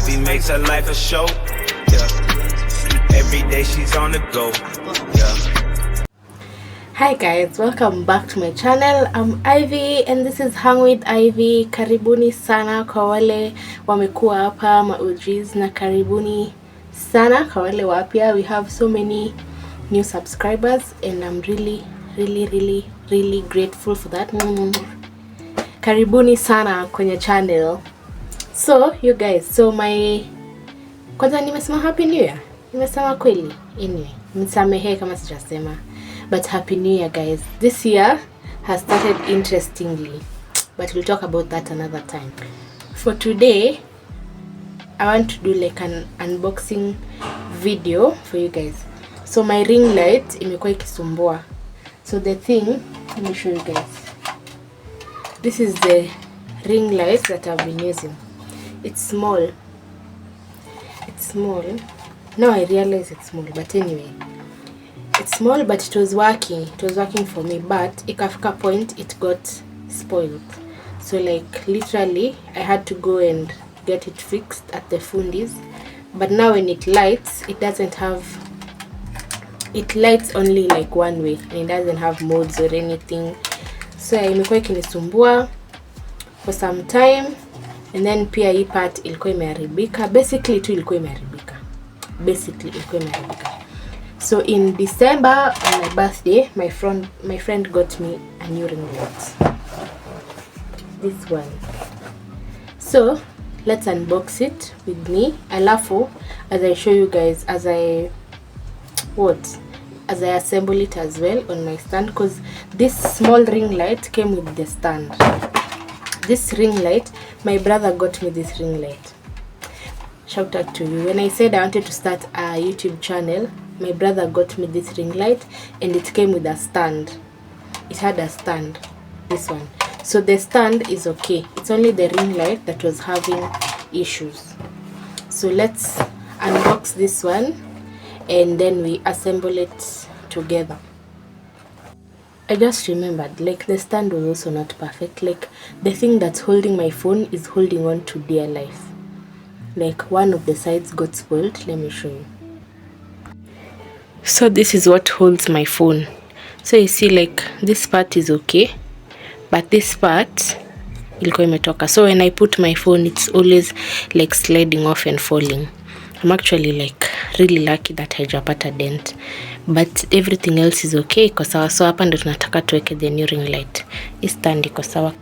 Ivy makes her life a show. Yeah. Every day she's on the go. Yeah. Hi guys, welcome back to my channel. I'm Ivy and this is Hang with Ivy. Karibuni sana kwa wale wamekuwa hapa maujis na karibuni sana kwa wale wapya. We have so many new subscribers and I'm really grateful for that. Karibuni sana kwenye channel. So you guys, kwanza nimesema happy new year. Nimesema kweli? Anyway, nisamehe kama sijasema. But happy new year guys. This year has started interestingly, but we'll talk about that another time. For today, I want to do like an unboxing video for you guys. So my ring light imekuwa ikisumbua. So the thing, let me show you guys. This is the ring light that I've been using. It's small. Now I realize it's small, but anyway. It's small, but it was working. It was working for me, but ikafika point it got spoiled. So like literally I had to go and get it fixed at the fundis. But now when it lights, it lights only like one way and it doesn't have modes or anything. So imekuwa ikinisumbua for some time, and then pia hii part ilikuwa imeharibika. Basically ilikuwa imeharibika. So in December on my birthday, my friend got me a new ring light. This one. So let's unbox it with me. Alafu as I show you guys as I assemble it as well on my stand, because this small ring light came with the stand. This ring light, my brother got me this ring light. Shout out to you. When I said I wanted to start a YouTube channel, my brother got me this ring light and it came with a stand. It had a stand, this one. So the stand is okay. It's only the ring light that was having issues. So let's unbox this one and then we assemble it together. I just remembered, like the stand was also not perfect. Like the thing that's holding my phone is holding on to dear life. Like one of the sides got spoiled. Let me show you. So this is what holds my phone. So you see, like this part is okay, but this part ilikuwa imetoka. So when I put my phone, it's always like sliding off and falling. I'm actually like really lucky that haijapata dent, but everything else is okay. Iko sawa. So hapa ndo tunataka tuweke the new ring light. Hii stand iko sawa.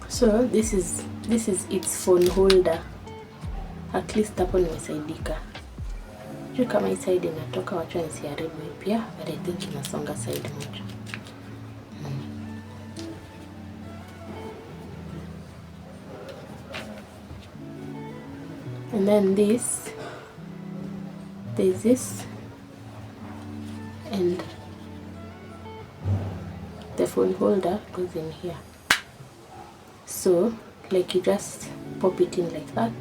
So this is its phone holder. At least hapo nimesaidika. Juu kama hii side inatoka, wacha nisiharibu pia, but I think inasonga side moja. And then there's this, and the phone holder goes in here. So like you just pop it in like that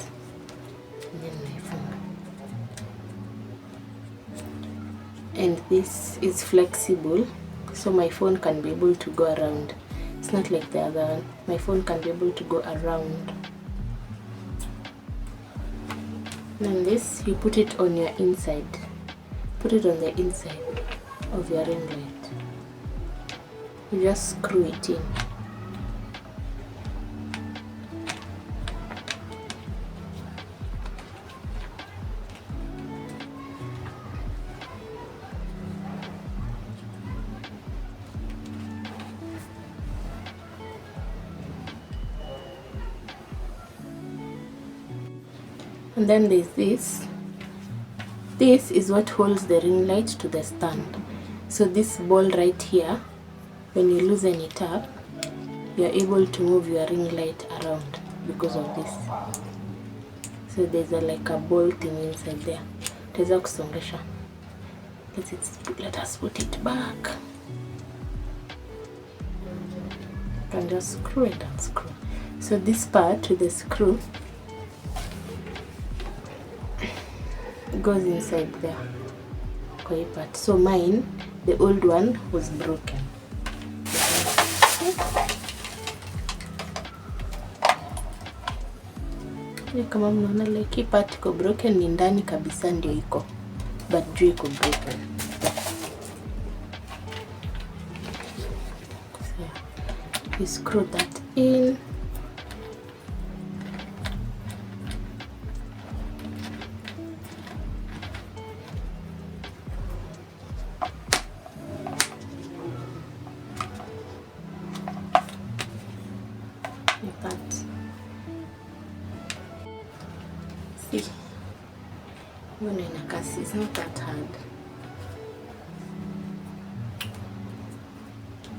and then naifunga. And this is flexible, so my phone can be able to go around. It's not like the other one. My phone can be able to go around. And this, you put it on your inside. Put it on the inside of your ring light. You just screw it in. And then there's this. This is what holds the ring light to the stand. So this ball right here, when you loosen it up, you're able to move your ring light around because of this. So there's like a ball thing inside there. Teza kusongesha. Let us put it back. You can just screw it and screw. So this part with the screw goes inside there. Part. So mine, the old one, was broken. Kama mnaona like hii part iko broken, ni ndani kabisa ndio iko, but juu iko broken. So you screw that in. It's not that hard.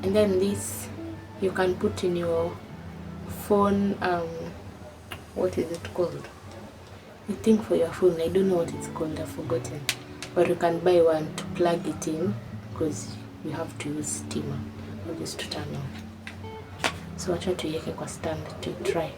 And then this you can put in your phone. What is it called? You think for your phone. I don't know what it's called. I've forgotten. Or you can buy one to plug it in, because you have to use steamer for this to turn on. So I try to yeke kwa stand to try.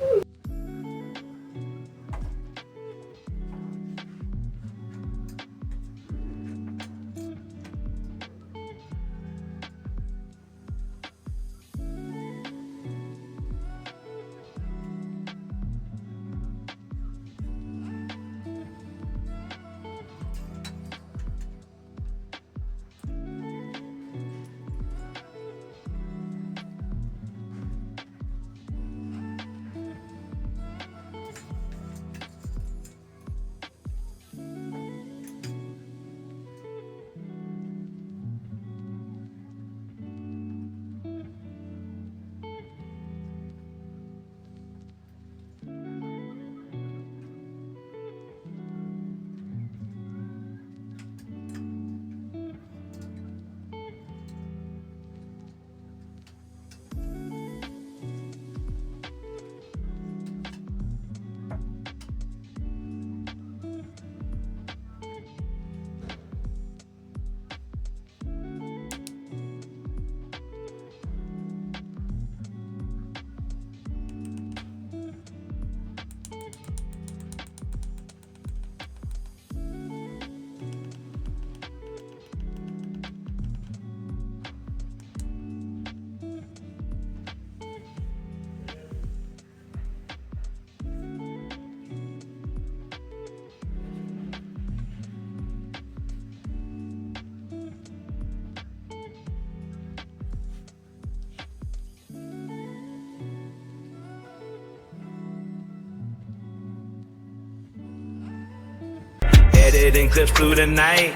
Editing clips through the night.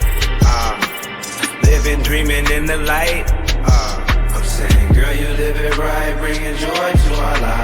Living, dreaming in the light. I'm saying, girl, you live it right, bringing joy to our lives.